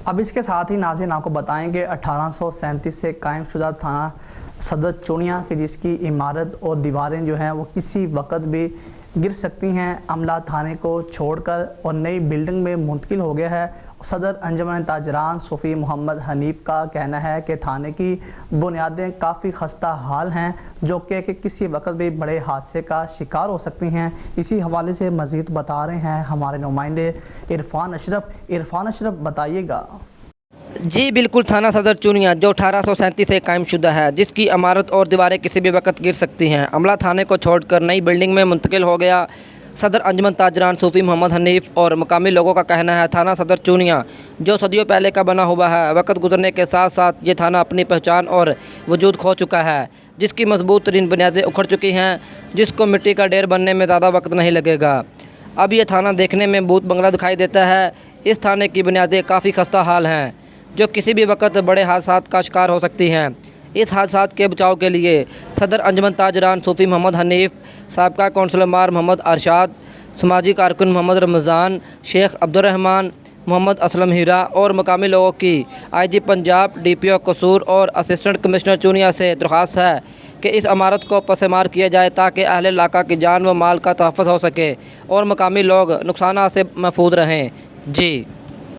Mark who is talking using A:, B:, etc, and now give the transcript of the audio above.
A: अब इसके साथ ही नाज़रीन आपको बताएं कि 1837 से कायम शुदा थाना सदर चूनिया की जिसकी इमारत और दीवारें जो हैं वो किसी वक्त भी गिर सकती हैं। अमला थाने को छोड़कर और नई बिल्डिंग में मुंतकिल हो गया है। सदर अंजुमन ताजरान सूफ़ी मोहम्मद हनीफ का कहना है कि थाने की बुनियादें काफ़ी खस्ता हाल हैं, जो कि किसी वक्त भी बड़े हादसे का शिकार हो सकती हैं। इसी हवाले से मज़ीद बता रहे हैं हमारे नुमाइंदे इरफान अशरफ बताइएगा।
B: जी बिल्कुल, थाना सदर चूनिया जो 1837 से कायम शुदा है, जिसकी इमारत और दीवारें किसी भी वक्त गिर सकती हैं। अमला थाने को छोड़कर नई बिल्डिंग में मुंतकिल हो गया। सदर अंजुमन ताजरान सूफ़ी मोहम्मद हनीफ और मकामी लोगों का कहना है थाना सदर चूनिया जो सदियों पहले का बना हुआ है, वक्त गुजरने के साथ साथ ये थाना अपनी पहचान और वजूद खो चुका है, जिसकी मजबूत तरीन बुनियादें उखड़ चुकी हैं, जिसको मिट्टी का ढेर बनने में ज़्यादा वक्त नहीं लगेगा। अब ये थाना देखने में भूत बंगला दिखाई देता है। इस थाने की बुनियादें काफ़ी खस्ता हाल हैं, जो किसी भी वक्त बड़े हादसात का शिकार हो सकती हैं। इस हादसात के बचाव के लिए सदर अंजुमन ताजरान सूफ़ी मोहम्मद हनीफ, साबका कौंसलर मार मोहम्मद अरशाद, समाजी कारकुन मोहम्मद रमज़ान, शेख अब्दुर्रहमान, मोहम्मद असलम हीरा और मकामी लोगों की IG पंजाब, DPO कसूर और असिस्टेंट कमिश्नर चूनिया से दरख्वास्त है कि इस इमारत को पसेमार किया जाए ताकि अहले इलाका की जान व माल का तहफ़्फ़ुज़ हो सके और मकामी लोग नुकसानात से महफूज रहें। जी।